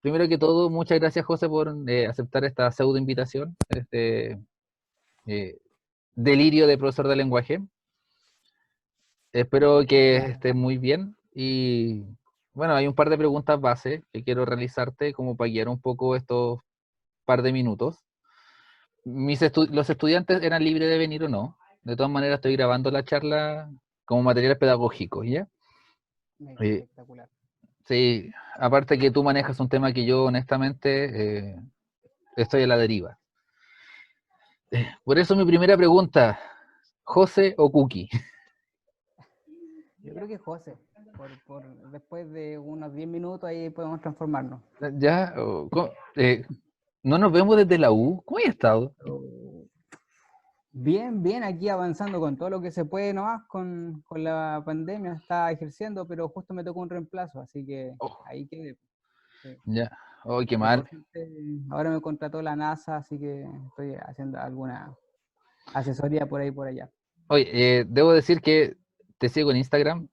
primero que todo, muchas gracias, José, por aceptar esta pseudo invitación, este eh, delirio de profesor de lenguaje. Espero que estés muy bien y bueno, hay un par de preguntas base que quiero realizarte como para guiar un poco estos par de minutos. Los estudiantes eran libres de venir o no. De todas maneras, estoy grabando la charla como material pedagógico, ¿ya? Eh, Espectacular. sí, aparte que tú manejas un tema que yo honestamente estoy a la deriva. Por eso mi primera pregunta, ¿José o Cookie? Yo creo que José, después de unos 10 minutos ahí podemos transformarnos. ¿Ya? No nos vemos desde la U. ¿Cómo has estado? Oh. Bien, bien, aquí avanzando con todo lo que se puede nomás con la pandemia, está ejerciendo, pero justo me tocó un reemplazo, así que Oh, ahí quedé. Sí. ya. Oh, qué Pero mal. por suerte, ahora me contrató la NASA, así que estoy haciendo alguna asesoría por ahí por allá. Oye, debo decir que te sigo en Instagram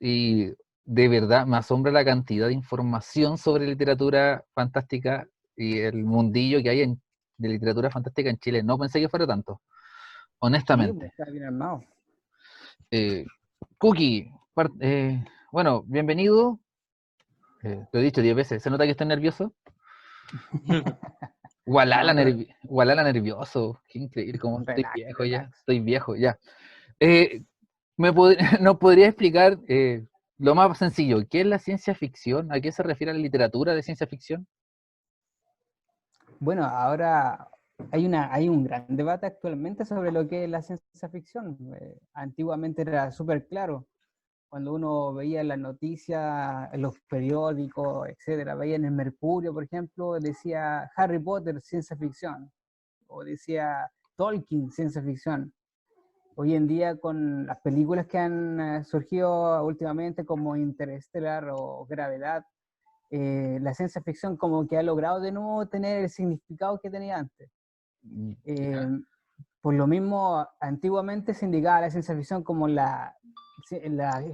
y de verdad me asombra la cantidad de información sobre literatura fantástica y el mundillo que hay de literatura fantástica en Chile. No pensé que fuera tanto, Sí, pues honestamente. está bien armado. Eh, Cookie, bueno, bienvenido. Lo he dicho 10 veces. ¿Se nota que estoy nervioso? No, pero Gualala nervioso. Qué increíble, cómo estoy relax, viejo ya. relax. Estoy viejo ya. Eh, ¿Nos podría explicar lo más sencillo? ¿Qué es la ciencia ficción? ¿A qué se refiere la literatura de ciencia ficción? Bueno, ahora hay un gran debate actualmente sobre lo que es la ciencia ficción. Antiguamente era súper claro. Cuando uno veía las noticias, en los periódicos, etcétera, veía en el Mercurio, por ejemplo, decía Harry Potter, ciencia ficción, o decía Tolkien, ciencia ficción. Hoy en día, con las películas que han surgido últimamente, como Interstellar o Gravedad, la ciencia ficción como que ha logrado de nuevo tener el significado que tenía antes. Eh, Ya. por lo mismo, antiguamente se indicaba la ciencia ficción como el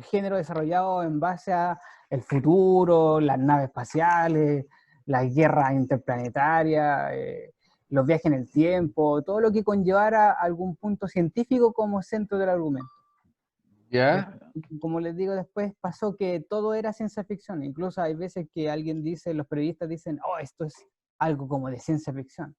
género desarrollado en base a el futuro, las naves espaciales, las guerras interplanetarias, los viajes en el tiempo, todo lo que conllevara algún punto científico como centro del argumento. ¿Ya? Como les digo, después pasó que todo era ciencia ficción. Incluso hay veces que alguien dice, los periodistas dicen, oh, esto es algo como de ciencia ficción.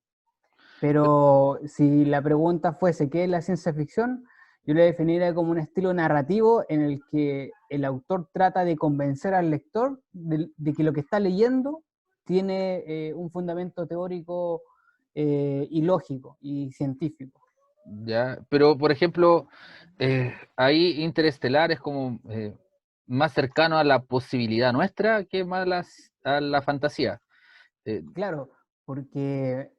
Pero si la pregunta fuese qué es la ciencia ficción, yo la definiría como un estilo narrativo en el que el autor trata de convencer al lector de que lo que está leyendo tiene un fundamento teórico y lógico y científico. ¿Ya? Pero, por ejemplo, ahí Interestelar es como más cercano a la posibilidad nuestra que más a la fantasía. Eh, Claro, porque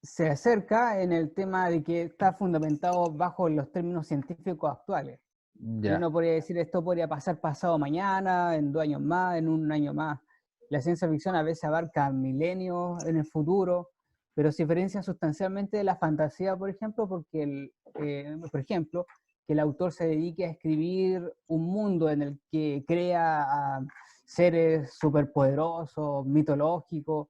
se acerca en el tema de que está fundamentado bajo los términos científicos actuales. Y ya. uno podría decir, esto podría pasar pasado mañana, en 2 años más, en un año más. La ciencia ficción a veces abarca milenios en el futuro, pero se diferencia sustancialmente de la fantasía, por ejemplo, porque, por ejemplo, que el autor se dedique a escribir un mundo en el que crea a seres superpoderosos, mitológicos,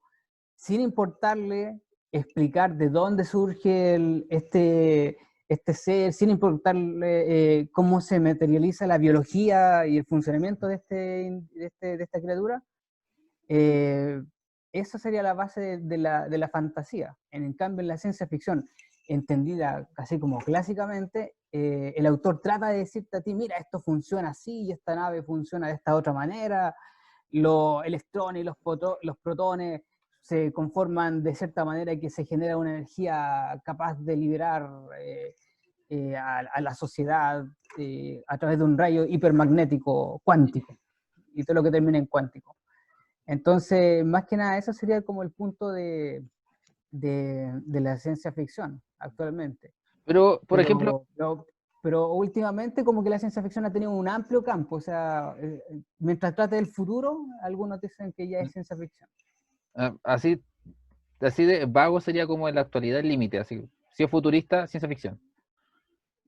sin importarle explicar de dónde surge este ser, sin importarle cómo se materializa la biología y el funcionamiento de esta criatura, eh, esa sería la base de la fantasía. En cambio, en la ciencia ficción, entendida casi como clásicamente, el autor trata de decirte a ti, mira, esto funciona así y esta nave funciona de esta otra manera, los electrones y los protones se conforman de cierta manera que se genera una energía capaz de liberar a la sociedad a través de un rayo hipermagnético cuántico y todo lo que termina en cuántico. Entonces, más que nada, eso sería como el punto de la ciencia ficción actualmente. Pero, por ejemplo, Pero, pero, pero últimamente como que la ciencia ficción ha tenido un amplio campo, o sea, mientras trate del futuro, algunos dicen que ya es ciencia ficción. así, así de vago sería como en la actualidad el límite, así. Si es futurista, ciencia ficción.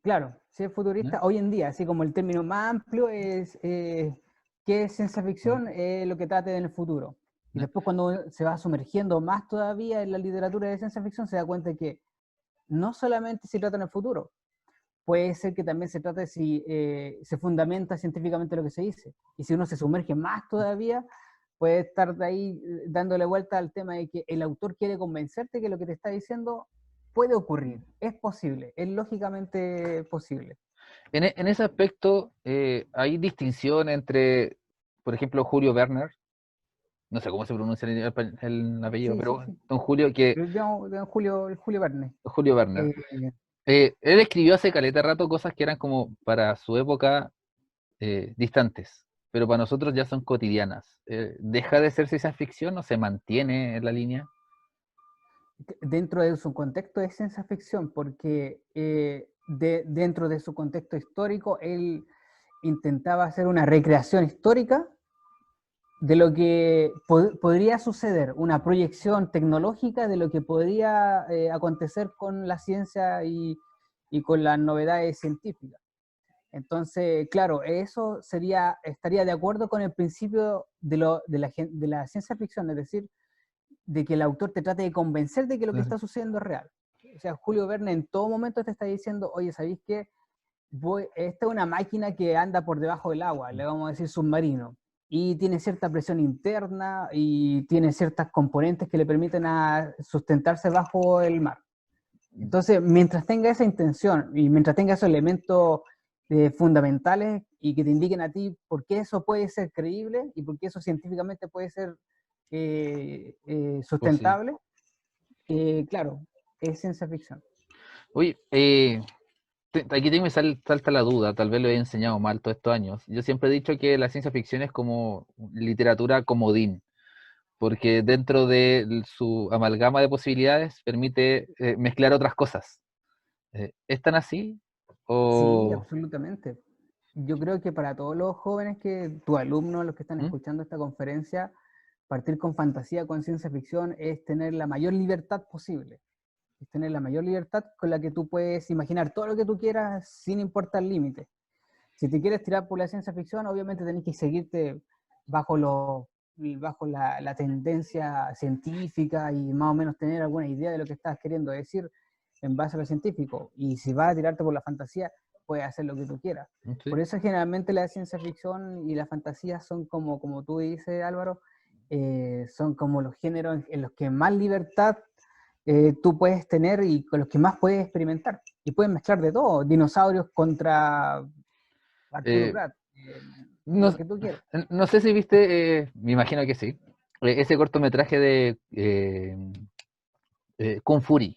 Claro, si es ¿Ya? futurista, hoy en día, así como el término más amplio es ¿qué es ciencia ficción? Lo que trate en el futuro. Y después cuando se va sumergiendo más todavía en la literatura de ciencia ficción, se da cuenta de que no solamente se trata en el futuro, puede ser que también se trate si se fundamenta científicamente lo que se dice. Y si uno se sumerge más todavía, puede estar de ahí dándole vuelta al tema de que el autor quiere convencerte que lo que te está diciendo puede ocurrir, es posible, es lógicamente posible. En ese aspecto, hay distinción entre, por ejemplo, Julio Werner, no sé cómo se pronuncia el apellido, Sí, sí, pero sí. don Julio, que De Julio Verne. Julio Werner, Eh, él escribió hace caleta rato cosas que eran como para su época distantes, pero para nosotros ya son cotidianas. ¿Deja de ser ciencia ficción o se mantiene en la línea? dentro de su contexto de ciencia ficción, porque dentro de su contexto histórico, él intentaba hacer una recreación histórica de lo que podría suceder, una proyección tecnológica de lo que podría acontecer con la ciencia y con las novedades científicas. Entonces, claro, eso estaría de acuerdo con el principio de la ciencia ficción, es decir, de que el autor te trate de convencer de que lo que está sucediendo es real. O sea, Julio Verne en todo momento te está diciendo, oye, ¿sabéis qué? Esta es una máquina que anda por debajo del agua, le vamos a decir submarino, y tiene cierta presión interna y tiene ciertas componentes que le permiten sustentarse bajo el mar. Entonces, mientras tenga esa intención y mientras tenga esos elementos fundamentales y que te indiquen a ti por qué eso puede ser creíble y por qué eso científicamente puede ser Pues sí. sustentable, claro, es ciencia ficción. Oye, aquí me salta la duda, tal vez lo he enseñado mal todos estos años. Yo siempre he dicho que la ciencia ficción es como literatura comodín, porque dentro de su amalgama de posibilidades permite mezclar otras cosas. ¿Es tan así? Sí, ¿O... absolutamente. Yo creo que para todos los jóvenes tus alumnos, los que están ¿Mm? escuchando esta conferencia, partir con fantasía, con ciencia ficción, es tener la mayor libertad posible. Es tener la mayor libertad con la que tú puedes imaginar todo lo que tú quieras sin importar límites. Si te quieres tirar por la ciencia ficción, obviamente tenés que seguirte bajo, bajo la tendencia científica y más o menos tener alguna idea de lo que estás queriendo decir en base a lo científico. Y si vas a tirarte por la fantasía, puedes hacer lo que tú quieras. ¿Sí? Por eso generalmente la ciencia ficción y la fantasía son como tú dices, Álvaro, son como los géneros en los que más libertad tú puedes tener y con los que más puedes experimentar. Y puedes mezclar de todo, dinosaurios contra Arturo Eh, Prat, no, lo que tú quieras. no sé si viste, me imagino que sí, ese cortometraje de Kung Fury.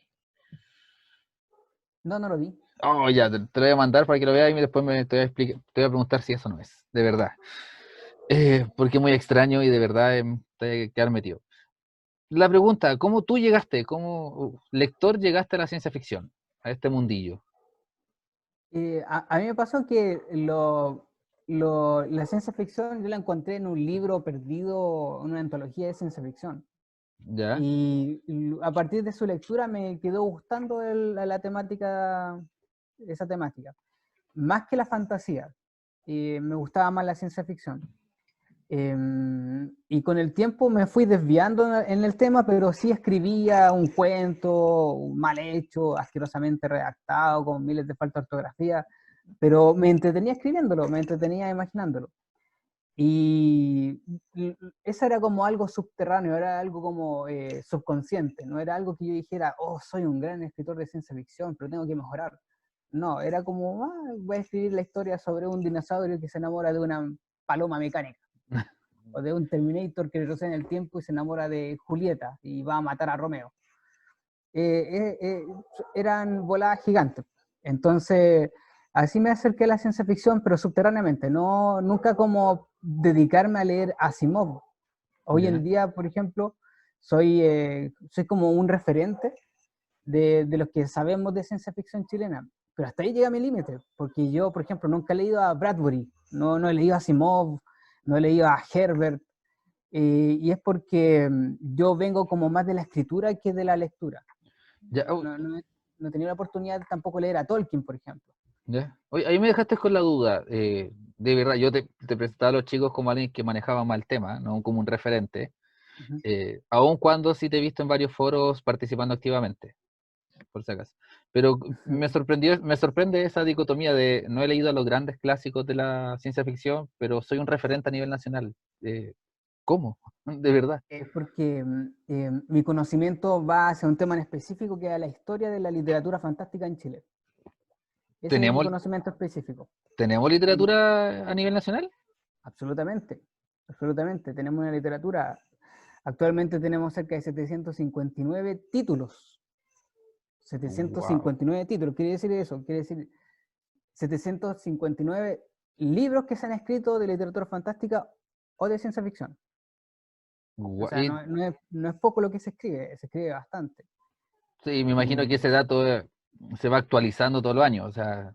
No, no lo vi. Oh, ya, te lo voy a mandar para que lo veas y después te voy a explicar, te voy a preguntar si eso no es, de verdad. Porque es muy extraño y de verdad te voy a quedar metido. La pregunta, ¿cómo tú llegaste, como lector llegaste a la ciencia ficción, a este mundillo? A mí me pasó que la ciencia ficción yo la encontré en un libro perdido, en una antología de ciencia ficción. ¿Ya? Y a partir de su lectura me quedó gustando esa temática. Más que la fantasía. Me gustaba más la ciencia ficción. Y con el tiempo me fui desviando en el tema, pero sí escribía un cuento mal hecho, asquerosamente redactado, con miles de faltas de ortografía, pero me entretenía escribiéndolo, me entretenía imaginándolo. Y eso era como algo subterráneo, era algo como subconsciente, no era algo que yo dijera, oh, soy un gran escritor de ciencia ficción, pero tengo que mejorar. No, era como, voy a escribir la historia sobre un dinosaurio que se enamora de una paloma mecánica o de un Terminator que retrocede en el tiempo y se enamora de Julieta y va a matar a Romeo. Eran voladas gigantes. Entonces, así me acerqué a la ciencia ficción, pero subterráneamente, no, nunca como dedicarme a leer Asimov. Hoy en ¿Ya? día, por ejemplo, soy como un referente de los que sabemos de ciencia ficción chilena, pero hasta ahí llega mi límite, porque yo, por ejemplo, nunca he leído a Bradbury, no he leído a Asimov, no he leído a Herbert, y es porque yo vengo como más de la escritura que de la lectura. Ya, No, no, no, no he tenido la oportunidad de tampoco leer a Tolkien, por ejemplo. ya. Oye, ahí me dejaste con la duda. De verdad, yo te presentaba a los chicos como alguien que manejaba mal el tema, no como un referente. Ujú. Aun cuando sí te he visto en varios foros participando activamente, por si acaso. Pero me sorprende esa dicotomía de no he leído a los grandes clásicos de la ciencia ficción, pero soy un referente a nivel nacional. ¿Cómo? De verdad. Es porque mi conocimiento va hacia un tema en específico que es la historia de la literatura fantástica en Chile. Ese es mi ¿Tenemos, conocimiento específico. tenemos Y literatura a nivel nacional? absolutamente, absolutamente. Tenemos una literatura, actualmente tenemos cerca de 759 títulos. Wow. 759 títulos, quiere decir eso, quiere decir 759 libros que se han escrito de literatura fantástica o de ciencia ficción. O sea, Y, no es poco lo que se escribe bastante. sí, me imagino que Y ese dato se va actualizando todos los años. O sea,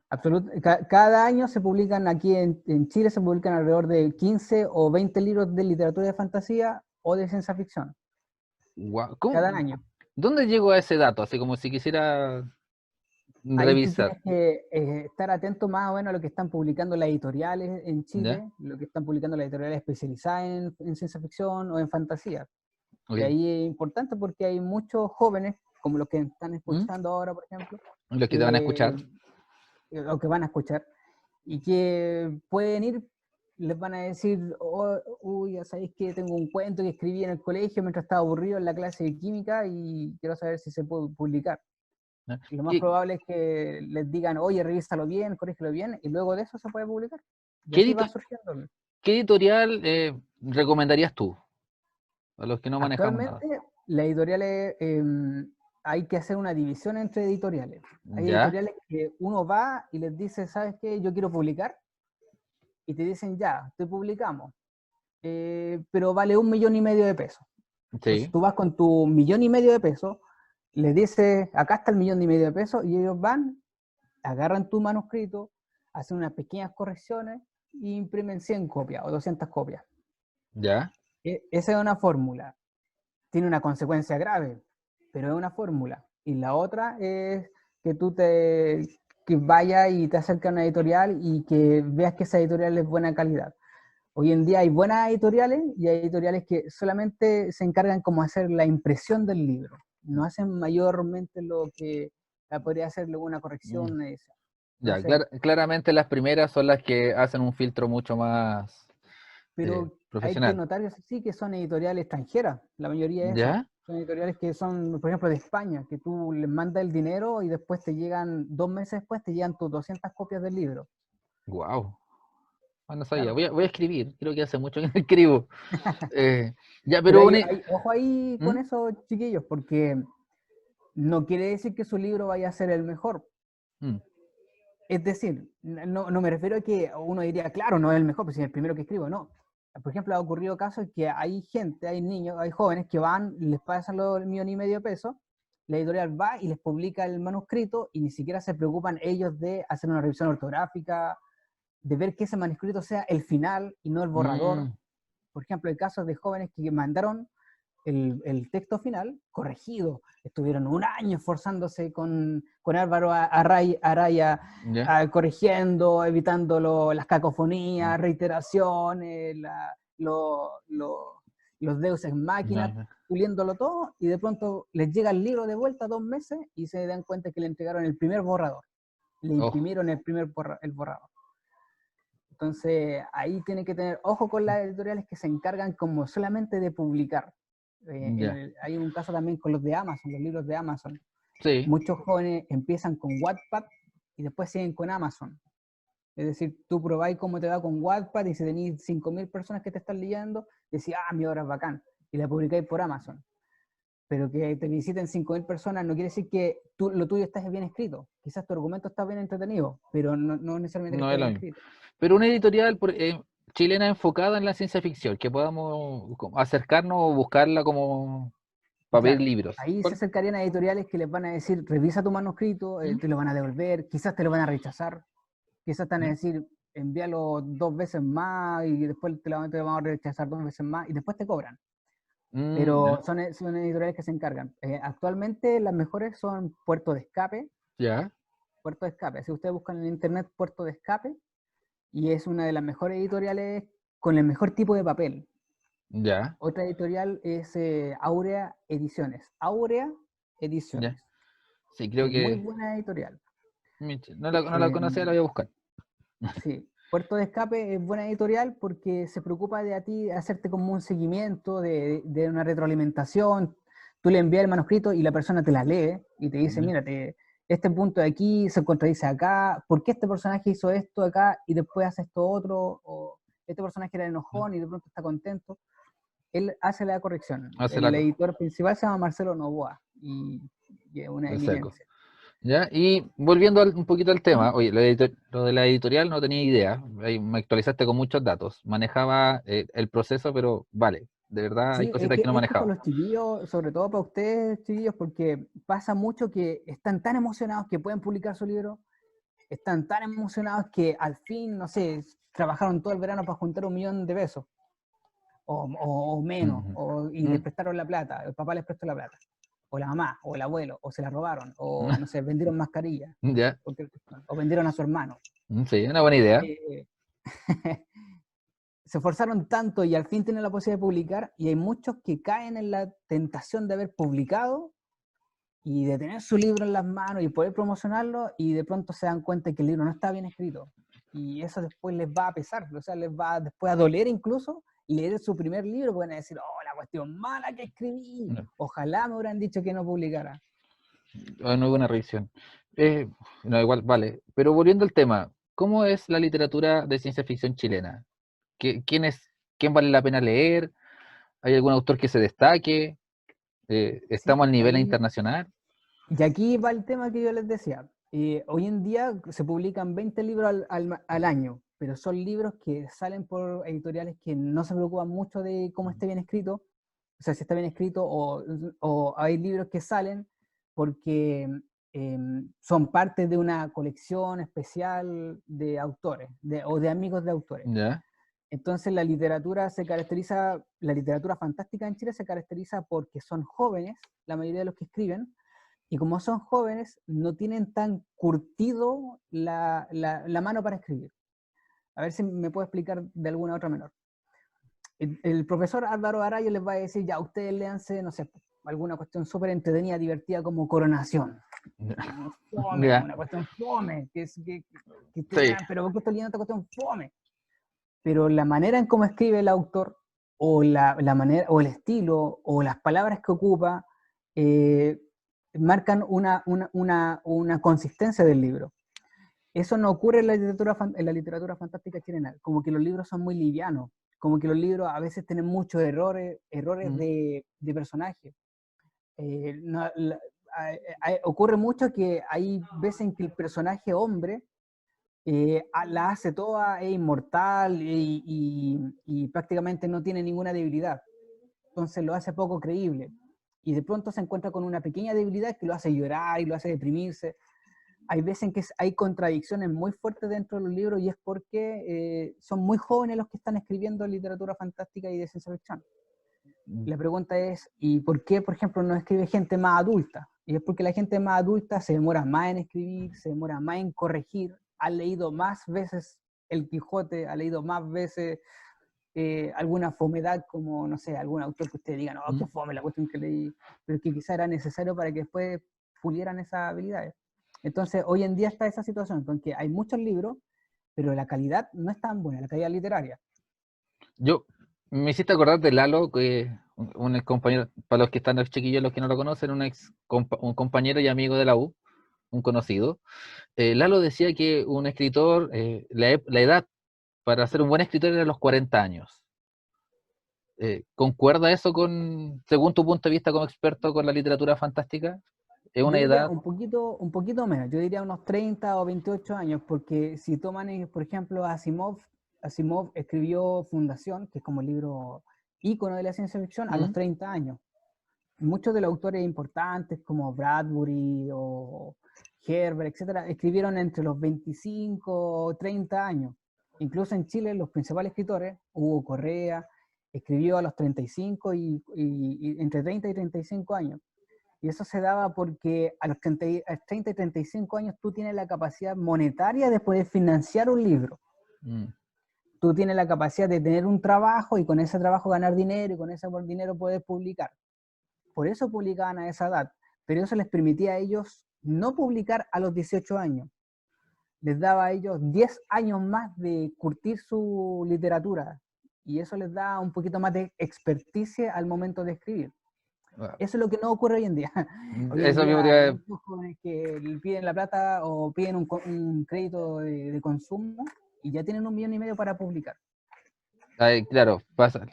cada año se publican aquí en Chile, se publican alrededor de 15 o 20 libros de literatura de fantasía o de ciencia ficción, guau. cada año. ¿Dónde llego a ese dato? Así como si quisiera Ahí tú revisar. tienes que estar atento más o menos a lo que están publicando las editoriales en ¿Ya? Chile, lo que están publicando las editoriales especializadas en ciencia ficción o en fantasía. Y Ok. ahí es importante porque hay muchos jóvenes, como los que están ¿Mm? escuchando ahora, por ejemplo, Los que te van a escuchar. que, o que van a escuchar, y que pueden ir, les van a decir, "Oh, uy, ya sabéis que tengo un cuento que escribí en el colegio mientras estaba aburrido en la clase de química y quiero saber si se puede publicar". ¿Ya? Y lo más ¿Qué, probable es que les digan, oye, revísalo bien, corrígelo bien, y luego de eso se puede publicar. Y qué así va edito- surgiendo. qué editorial recomendarías tú? A los que no manejamos nada. Actualmente, las editoriales, hay que hacer una división entre editoriales. Hay ¿Ya? editoriales que uno va y les dice, ¿sabes qué? Yo quiero publicar, y te dicen, ya, te publicamos, pero vale 1,5 millones de pesos. Entonces Sí. tú vas con tu 1,5 millones de pesos, les dices, acá está el 1,5 millones de pesos, y ellos van, agarran tu manuscrito, hacen unas pequeñas correcciones e imprimen 100 copias o 200 copias. ¿Ya? Esa es una fórmula. Tiene una consecuencia grave, pero es una fórmula. Y la otra es que que vayas y te acerques a una editorial y que veas que esa editorial es buena calidad. Hoy en día hay buenas editoriales y hay editoriales que solamente se encargan como hacer la impresión del libro. No hacen mayormente lo que podría hacer luego una corrección, Mm. una edición. Ya, Entonces, claramente las primeras son las que hacen un filtro mucho más pero hay que profesional. notar que sí que son editoriales extranjeras, la mayoría de esas. ¿Ya? Son editoriales que son, por ejemplo, de España, que tú les mandas el dinero y después te llegan, 2 meses después, te llegan tus 200 copias del libro. Wow. Bueno, no sabía. Claro. Voy a escribir. Creo que hace mucho que no escribo. Eh, ya, Pero pero ojo ahí ¿Mm? con eso, chiquillos, porque no quiere decir que su libro vaya a ser el mejor. Mm. Es decir, no me refiero a que uno diría, claro, no es el mejor, pues si es el primero que escribo, no. Por ejemplo, ha ocurrido casos que hay gente, hay niños, hay jóvenes que van, les pasan los 1,5 millones de pesos, la editorial va y les publica el manuscrito y ni siquiera se preocupan ellos de hacer una revisión ortográfica, de ver que ese manuscrito sea el final y no el borrador. Mm. Por ejemplo, hay casos de jóvenes que mandaron el texto final corregido. Estuvieron un año esforzándose con Álvaro Araya, ¿Ya? corrigiendo, evitando las Mm. cacofonías, reiteraciones, los deus ex Ya, máquinas, ya. puliéndolo todo, y de pronto les llega el libro de vuelta 2 meses y se dan cuenta que le entregaron el primer borrador. Le Oh. imprimieron el borrador. Entonces, ahí tiene que tener ojo con las editoriales que se encargan como solamente de publicar. Ya. Hay un caso también con los de Amazon, los libros de Amazon. Sí. Muchos jóvenes empiezan con Wattpad y después siguen con Amazon. Es decir, tú probáis cómo te va con Wattpad y si tenéis 5.000 personas que te están leyendo, decís, mi obra es bacán, y la publicáis por Amazon. Pero que te visiten 5.000 personas no quiere decir que lo tuyo está bien escrito. Quizás tu argumento está bien entretenido, pero no necesariamente que No esté es lo bien mismo. escrito. Pero una editorial chilena enfocada en la ciencia ficción, que podamos como acercarnos o buscarla como para ver Claro, libros. ahí se ¿Cuál? acercarían a editoriales que les van a decir, revisa tu manuscrito, ¿Mm? te lo van a devolver, quizás te lo van a rechazar, quizás te van a ¿Ya? decir, envíalo 2 veces más y después te lo van a rechazar 2 veces más y después te cobran. ¿Ya? Pero son editoriales que se encargan. Actualmente las mejores son Puerto de Escape, ¿Ya? Puerto de Escape. Si ustedes buscan en internet Puerto de Escape, y es una de las mejores editoriales con el mejor tipo de papel. Ya, Otra editorial es Aurea Ediciones. Aurea ya. Ediciones. Sí, creo Muy que buena editorial. no la conocía, la voy a buscar. Sí, Puerto de Escape es buena editorial porque se preocupa de a ti, hacerte como un seguimiento, de una retroalimentación. Tú le envías el manuscrito y la persona te la lee y te dice, Ya, mira, este punto de aquí se contradice acá, ¿por qué este personaje hizo esto acá y después hace esto otro? O este personaje era ya. enojón y de pronto está contento. Él hace la corrección. Hace El la editor principal se llama Marcelo Novoa y es una de seco. eminencia. ¿Ya? Y volviendo un poquito al tema, oye, lo de la editorial no tenía idea, ahí me actualizaste con muchos datos, manejaba el proceso, pero vale, de verdad hay Sí, cositas que no es que para manejaba. los chiquillos, sobre todo para ustedes, chiquillos, porque pasa mucho que están tan emocionados que pueden publicar su libro, están tan emocionados que al fin, no sé, trabajaron todo el verano para juntar 1 millón de pesos, o menos, Ujú. y les prestaron la plata, el papá les prestó la plata, o la mamá, o el abuelo, o se la robaron, o no sé, vendieron mascarillas, Ya, o vendieron a su hermano. sí, una buena idea. Eh, Se esforzaron tanto y al fin tienen la posibilidad de publicar, y hay muchos que caen en la tentación de haber publicado y de tener su libro en las manos y poder promocionarlo, y de pronto se dan cuenta que el libro no está bien escrito. Y eso después les va a pesar, o sea, les va después a doler incluso leer su primer libro, pueden decir, oh, la cuestión mala que escribí, No, ojalá me hubieran dicho que no publicara. no hubo una revisión. No, igual, vale. Pero volviendo al tema, ¿cómo es la literatura de ciencia ficción chilena? ¿Quién vale la pena leer? ¿Hay algún autor que se destaque? Sí, ¿Estamos al nivel ahí, internacional? y aquí va el tema que yo les decía. Hoy en día se publican 20 libros al año, pero son libros que salen por editoriales que no se preocupan mucho de cómo esté bien escrito, o sea, si está bien escrito, o hay libros que salen porque son parte de una colección especial de autores o de amigos de autores. Ya. Entonces la literatura fantástica en Chile se caracteriza porque son jóvenes, la mayoría de los que escriben, y como son jóvenes, no tienen tan curtido la mano para escribir. A ver si me puedo explicar de alguna otra menor. El profesor Álvaro Arayo les va a decir, ya, ustedes léanse, no sé, alguna cuestión súper entretenida, divertida como Coronación. Fome, Ya. una cuestión fome, que ustedes Sí. dirán, pero ¿por qué estoy leyendo esta cuestión fome? Pero la manera en cómo escribe el autor, o la manera, o el estilo, o las palabras que ocupa, eh, marcan una consistencia del libro. Eso no ocurre en la literatura fantástica chilena, como que los libros son muy livianos, como que los libros a veces tienen muchos errores Mm. de personaje. Ocurre mucho que hay veces en que el personaje hombre la hace toda, es inmortal y prácticamente no tiene ninguna debilidad. Entonces lo hace poco creíble. Y de pronto se encuentra con una pequeña debilidad que lo hace llorar y lo hace deprimirse. Hay veces en que hay contradicciones muy fuertes dentro de los libros, y es porque son muy jóvenes los que están escribiendo literatura fantástica y de ciencia ficción. La pregunta es, ¿y por qué, por ejemplo, no escribe gente más adulta? Y es porque la gente más adulta se demora más en escribir, se demora más en corregir, ha leído más veces El Quijote, ha leído más veces alguna fomedad, como, no sé, algún autor que usted diga, no, qué Mm. fome la cuestión que leí, pero que quizá era necesario para que después pulieran esas habilidades. Entonces, hoy en día está esa situación, con que hay muchos libros, pero la calidad no es tan buena, la calidad literaria. Yo me hiciste acordar de Lalo, que un ex compañero, para los que están los chiquillos, los que no lo conocen, un compañero y amigo de la U, un conocido. Lalo decía que un escritor, la edad para ser un buen escritor era los 40 años. ¿Concuerda eso según tu punto de vista como experto con la literatura fantástica? ¿Es Yo una diría edad? un poquito menos, yo diría unos 30 o 28 años, porque si toman, por ejemplo, Asimov escribió Fundación, que es como el libro ícono de la ciencia ficción, a los ¿Mm? 30 años. Muchos de los autores importantes, como Bradbury o Herbert, etcétera, escribieron entre los 25 o 30 años. Incluso en Chile, los principales escritores, Hugo Correa, escribió a los 35 y entre 30 y 35 años. Y eso se daba porque a los 30 y 35 años tú tienes la capacidad monetaria de poder financiar un libro. Mm. tú tienes la capacidad de tener un trabajo y con ese trabajo ganar dinero y con ese dinero poder publicar. Por eso publicaban a esa edad, pero eso les permitía a ellos no publicar a los 18 años. Les daba a ellos 10 años más de curtir su literatura y eso les da un poquito más de experticia al momento de escribir. Ah, Eso es lo que no ocurre hoy en día. Hoy en eso mismo día te hay iba muchos jóvenes que piden la plata o piden un crédito de consumo y ya tienen 1,5 millones para publicar. claro, pasa.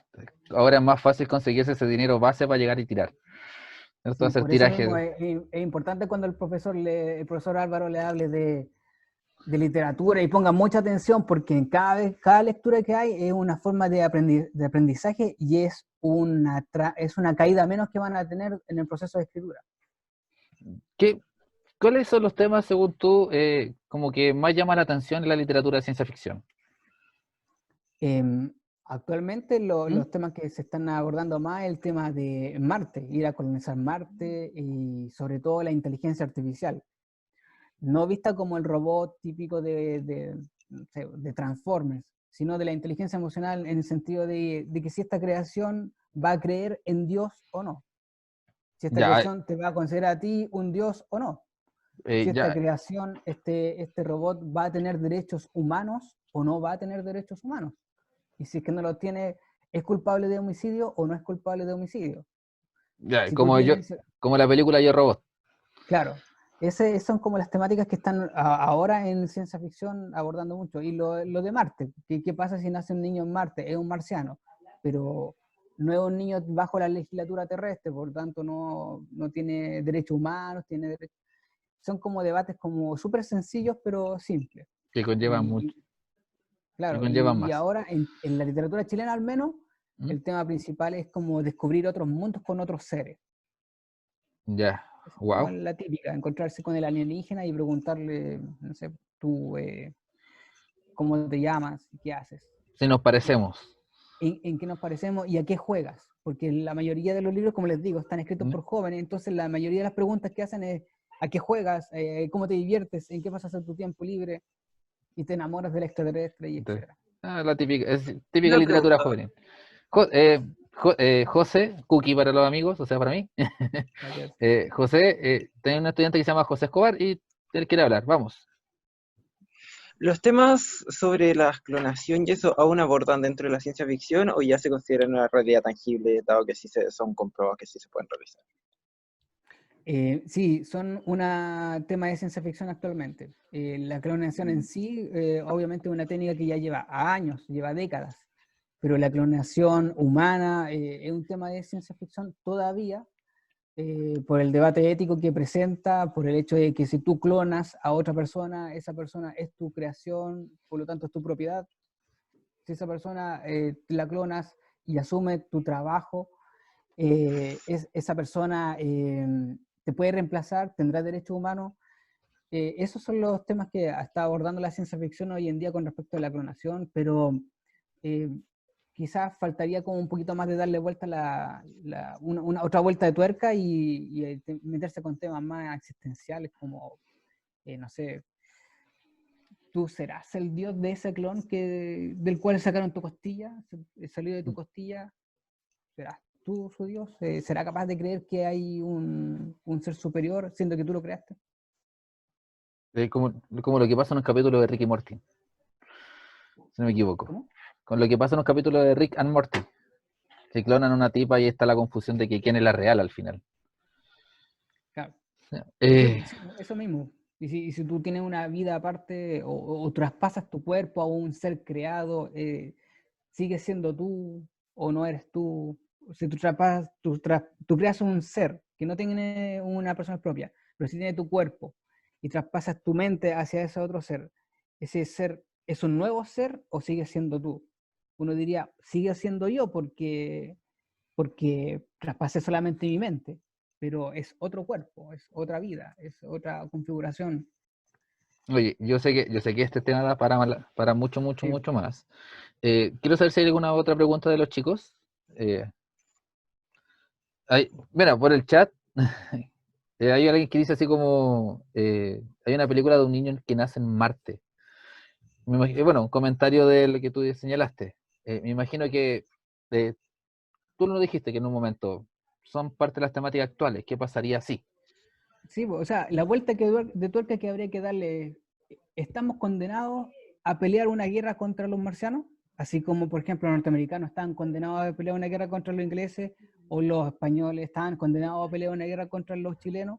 Ahora es más fácil conseguirse ese dinero base para llegar y tirar. ¿Cierto? Sí, Hacer por eso tiraje. mismo es importante cuando el profesor Álvaro le hable de literatura y ponga mucha atención porque en cada lectura que hay es una forma de aprendizaje y es una caída menos que van a tener en el proceso de escritura. ¿Qué, ¿Cuáles son los temas, según tú, como que más llama la atención en la literatura de ciencia ficción? Actualmente ¿Mm? los temas que se están abordando más es el tema de Marte, ir a colonizar Marte y sobre todo la inteligencia artificial. No vista como el robot típico no sé, de Transformers, sino de la inteligencia emocional en el sentido de que si esta creación va a creer en Dios o no. Si esta Ya, creación te va a considerar a ti un Dios o no. Si esta ya, creación, este robot va a tener derechos humanos o no va a tener derechos humanos. Y si es que no los tiene, ¿es culpable de homicidio o no es culpable de homicidio? ya, Si tú tienes, como la película Yo Robot. claro, son como las temáticas que están ahora en ciencia ficción abordando mucho. Y lo de Marte, ¿qué pasa si nace un niño en Marte? Es un marciano, pero no es un niño bajo la legislatura terrestre, por tanto no tiene derechos humanos, son como debates como súper sencillos, pero simples. Que conllevan mucho, Y que claro, conllevan y más. ahora en la literatura chilena al menos, ¿Mm? el tema principal es como descubrir otros mundos con otros seres. Ya, Es como wow. la típica, encontrarse con el alienígena y preguntarle, no sé, tú, ¿cómo te llamas? ¿Qué haces? Si nos parecemos. ¿En qué nos parecemos y a qué juegas? Porque la mayoría de los libros, como les digo, están escritos ¿Mm? por jóvenes, entonces la mayoría de las preguntas que hacen es ¿a qué juegas? ¿Cómo te diviertes? ¿En qué pasas tu tiempo libre? Y te enamoras del extraterrestre y Entonces, etcétera. la típica, es típica Una literatura pregunta. juvenil. José, Cookie para los amigos, o sea, para mí. Gracias. José, tengo un estudiante que se llama José Escobar y él quiere hablar. Vamos. ¿Los temas sobre la clonación y eso aún abordan dentro de la ciencia ficción o ya se consideran una realidad tangible, dado que sí son comprobados que sí se pueden realizar? Sí, son un tema de ciencia ficción actualmente. La clonación en sí, obviamente, es una técnica que ya lleva años, lleva décadas, pero la clonación humana es un tema de ciencia ficción todavía, por el debate ético que presenta, por el hecho de que si tú clonas a otra persona, esa persona es tu creación, por lo tanto es tu propiedad. Si esa persona la clonas y asume tu trabajo, esa persona te puede reemplazar, tendrá derechos humanos. Esos son los temas que está abordando la ciencia ficción hoy en día con respecto a la clonación, pero eh, quizás faltaría como un poquito más de darle vuelta una otra vuelta de tuerca y meterse con temas más existenciales como, no sé, tú serás el dios de ese clon del cual sacaron tu costilla, salió de tu costilla, ¿serás tú su Dios? ¿Será capaz de creer que hay un ser superior siendo que tú lo creaste? Como lo que pasa en un capítulo de Rick y Morty, si no me equivoco. ¿Cómo? Con lo que pasa en un capítulo de Rick and Morty, que clonan una tipa y está la confusión de que quién es la real al final. Claro. Eh, Sí, eso mismo. Y si tú tienes una vida aparte o traspasas tu cuerpo a un ser creado, ¿sigues siendo tú o no eres tú? Si tú creas un ser que no tiene una persona propia, pero sí tiene tu cuerpo y traspasas tu mente hacia ese otro ser, ¿ese ser es un nuevo ser o sigue siendo tú? Uno diría, sigue siendo yo porque traspasé solamente mi mente, pero es otro cuerpo, es otra vida, es otra configuración. Oye, yo sé que este tema da para mucho, mucho, Sí. mucho más. Quiero saber si hay alguna otra pregunta de los chicos. Eh, Mira, por el chat, hay alguien que dice así como, hay una película de un niño que nace en Marte. Bueno, un comentario de lo que tú señalaste. Me imagino que eh, tú lo dijiste que en un momento son parte de las temáticas actuales. ¿Qué pasaría si? Sí, o sea, la vuelta de tuerca que habría que darle, estamos condenados a pelear una guerra contra los marcianos, así como, por ejemplo, los norteamericanos estaban condenados a pelear una guerra contra los ingleses, o los españoles estaban condenados a pelear una guerra contra los chilenos.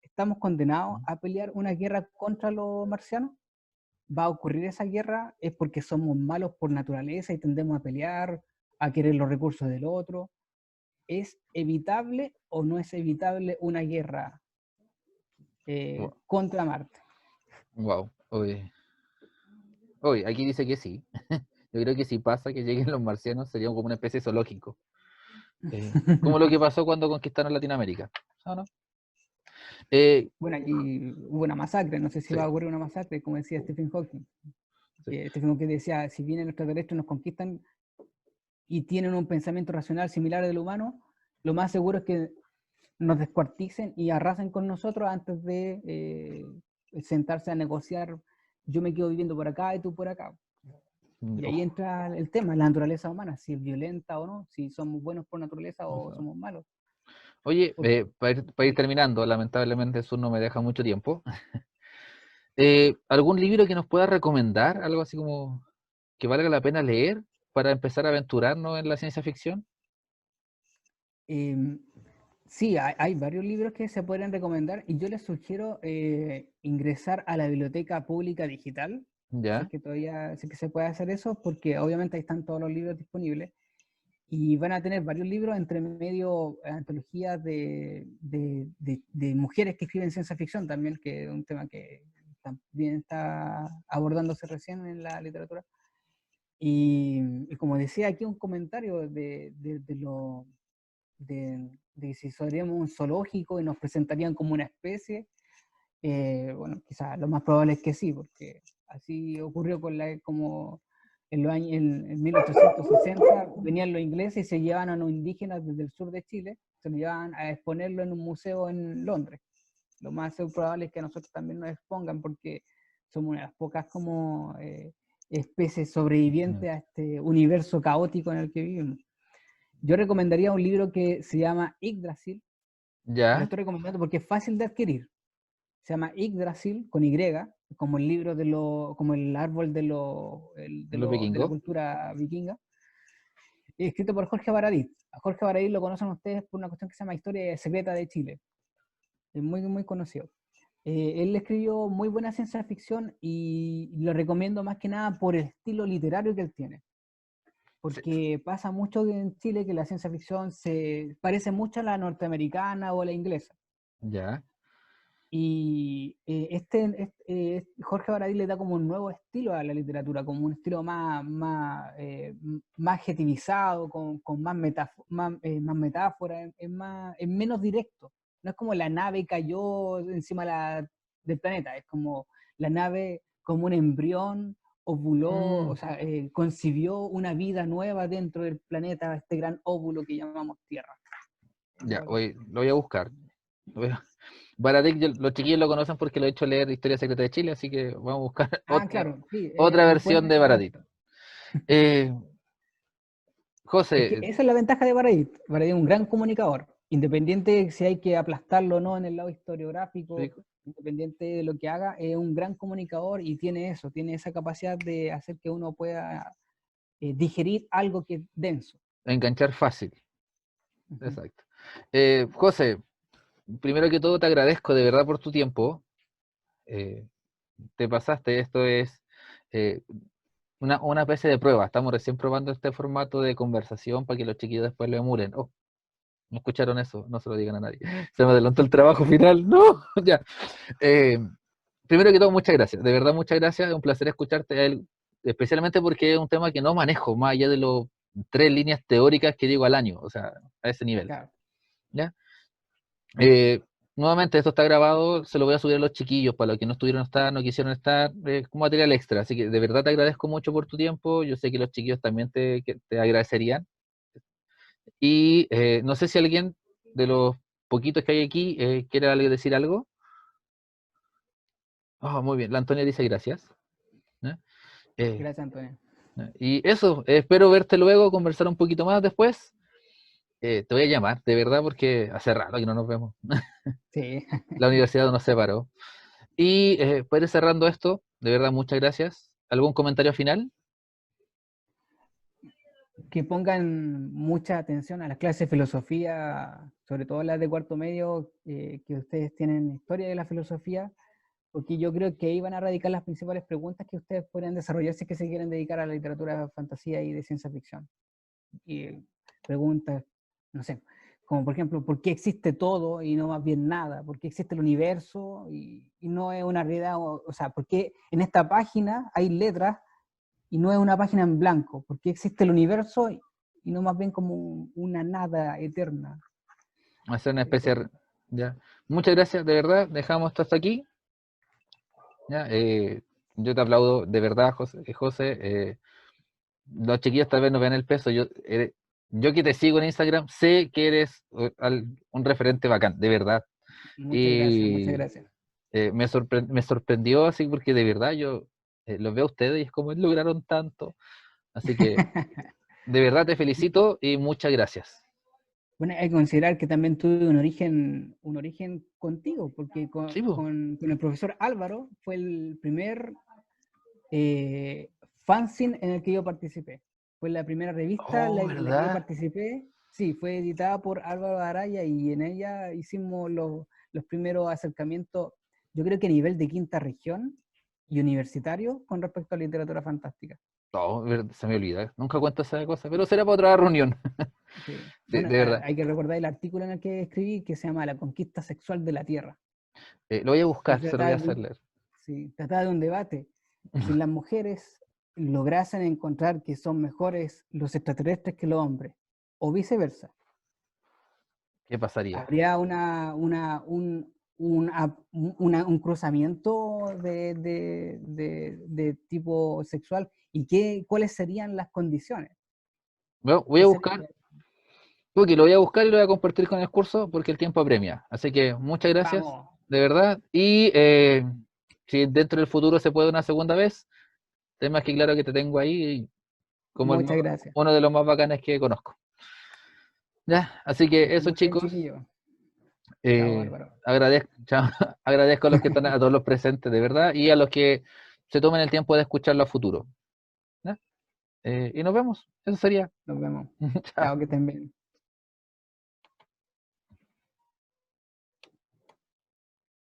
¿Estamos condenados a pelear una guerra contra los marcianos? ¿Va a ocurrir esa guerra? ¿Es porque somos malos por naturaleza y tendemos a pelear, a querer los recursos del otro? ¿Es evitable o no es evitable una guerra contra Marte? Wow. Uy, aquí dice que sí. Yo creo que si pasa que lleguen los marcianos sería como una especie de zoológico. Como lo que pasó cuando conquistaron Latinoamérica. ¿O no? Bueno, aquí hubo una masacre, no sé si Sí, va a ocurrir una masacre, como decía Stephen Hawking. sí. Stephen Hawking decía, si vienen los extraterrestres nos conquistan y tienen un pensamiento racional similar al del humano, lo más seguro es que nos descuarticen y arrasen con nosotros antes de sentarse a negociar, yo me quedo viviendo por acá y tú por acá. Y ahí entra el tema, la naturaleza humana, si es violenta o no, si somos buenos por naturaleza o somos malos. Oye, Porque, para ir terminando, lamentablemente eso no me deja mucho tiempo. ¿Algún libro que nos pueda recomendar? Algo así como que valga la pena leer para empezar a aventurarnos en la ciencia ficción. eh, sí, hay varios libros que se pueden recomendar y yo les sugiero ingresar a la biblioteca pública digital, si es Ya, que todavía si es que se puede hacer eso, porque obviamente ahí están todos los libros disponibles y van a tener varios libros entre medio, antologías de mujeres que escriben ciencia ficción también, que es un tema que también está abordándose recién en la literatura. Y como decía aquí un comentario de si seríamos un zoológico y nos presentarían como una especie, bueno, quizás lo más probable es que sí, porque así ocurrió como en los años, en 1860 venían los ingleses y se llevaban a los indígenas desde el sur de Chile, se los llevaban a exponerlo en un museo en Londres. Lo más probable es que a nosotros también nos expongan porque somos una de las pocas como especies sobrevivientes a este universo caótico en el que vivimos. Yo recomendaría un libro que se llama Yggdrasil. Lo ya, estoy recomendando porque es fácil de adquirir. Se llama Yggdrasil con Y, como el libro como el árbol los de la vikingos. cultura vikinga. Escrito por Jorge Baradit. A Jorge Baradit lo conocen ustedes por una cuestión que se llama Historia Secreta de Chile. Es muy, muy conocido. Él escribió muy buena ciencia ficción y lo recomiendo más que nada por el estilo literario que él tiene. Sí, Porque pasa mucho en Chile que la ciencia ficción se parece mucho a la norteamericana o a la inglesa. ya, Y Jorge Baradit le da como un nuevo estilo a la literatura, como un estilo más adjetivizado, con más metáfora, es menos directo. No es como la nave cayó encima del planeta, es como la nave como un embrión ovuló, o mm, sea, concibió una vida nueva dentro del planeta, este gran óvulo que llamamos Tierra. ya, Algo así. lo voy a buscar. Lo voy a- Baradit, los chiquillos lo conocen porque lo he hecho leer Historia Secreta de Chile, así que vamos a buscar Ah, claro, sí, otra es versión de Baradit. Eh, Es que José, esa es la ventaja de Baradit. Baradit es un gran comunicador, independiente de si hay que aplastarlo o no en el lado historiográfico, independiente de lo que haga, es un gran comunicador y tiene eso, tiene esa capacidad de hacer que uno pueda digerir algo que es denso. enganchar fácil. Ujú. Exacto. José, primero que todo te agradezco de verdad por tu tiempo. Eh, Te pasaste, esto es eh, una especie de prueba. Estamos recién probando este formato de conversación para que los chiquillos después lo emulen. Oh, no escucharon eso, no se lo digan a nadie. Se me adelantó el trabajo final. No, ya. Eh, Primero que todo, muchas gracias. De verdad, muchas gracias. Es un placer escucharte, especialmente porque es un tema que no manejo, más allá de las 3 líneas teóricas que digo al año, o sea, a ese nivel. Claro. ¿Ya? Eh, Nuevamente, esto está grabado, se lo voy a subir a los chiquillos, para los que no estuvieron estar, no quisieron estar, como material extra. Así que de verdad te agradezco mucho por tu tiempo. Yo sé que los chiquillos también que te agradecerían. Y no sé si alguien de los poquitos que hay aquí quiere decir algo. Ah, muy bien, la Antonia dice gracias. ¿Ya? Eh, Gracias, Antonio. y eso, espero verte luego, conversar un poquito más después. Te voy a llamar, de verdad, porque hace rato que no nos vemos. Sí. La universidad nos separó. Y para ir cerrando esto, de verdad, muchas gracias. ¿Algún comentario final? Que pongan mucha atención a las clases de filosofía, sobre todo las de cuarto medio, que ustedes tienen historia de la filosofía, porque yo creo que ahí van a radicar las principales preguntas que ustedes podrían desarrollar si es que se quieren dedicar a la literatura de fantasía y de ciencia ficción. Y preguntas, no sé, como por ejemplo, ¿por qué existe todo y no más bien nada? ¿Por qué existe el universo y no es una realidad? O sea, ¿por qué en esta página hay letras y no es una página en blanco? ¿Por qué existe el universo y no más bien como una nada eterna? Hacer una especie Eso. de... Ya. Muchas gracias, de verdad. Dejamos esto hasta aquí. ¿Ya? Yo te aplaudo, de verdad, José. Los chiquillos tal vez no ven el peso. Yo que te sigo en Instagram, sé que eres un referente bacán, de verdad. Muchas gracias, muchas Y gracias. me sorprendió así porque de verdad yo los veo a ustedes y es como lograron tanto. Así que de verdad te felicito y muchas gracias. Bueno, hay que considerar que también tuve un origen contigo, porque Sí, po. con el profesor Álvaro fue el primer fanzine en el que yo participé. Fue la primera revista Oh, en la que yo ¿verdad? participé. Sí, fue editada por Álvaro Araya y en ella hicimos los primeros acercamientos, yo creo que a nivel de quinta región y universitario con respecto a literatura fantástica. No, se me olvida. Nunca cuento esa cosa, pero será para otra reunión. Sí. De, Bueno, de verdad. hay que recordar el artículo en el que escribí que se llama La conquista sexual de la Tierra. Lo voy a Y buscar, se lo voy a hacer leer. sí, trataba de un debate. Si las mujeres lograsen encontrar que son mejores los extraterrestres que los hombres, o viceversa, ¿Qué pasaría? habría un cruzamiento de tipo sexual y cuáles serían las condiciones. Bueno, voy a ¿Qué buscar, sería? porque lo voy a buscar y lo voy a compartir con el curso porque el tiempo apremia. Así que muchas gracias, Vamos, de verdad. Y si dentro del futuro se puede una segunda vez, temas que claro que te tengo ahí como muchas gracias. uno de los más bacanes que conozco. Ya, así Que que estén eso, muy bien, chicos. chiquillos. Chao, eh, Álvaro. chao, agradezco a los que están, a todos los presentes, de verdad, y a los que se tomen el tiempo de escucharlo a futuro. ¿Ya? Y nos vemos. Eso sería. Nos vemos. Chao. Chao, que estén bien.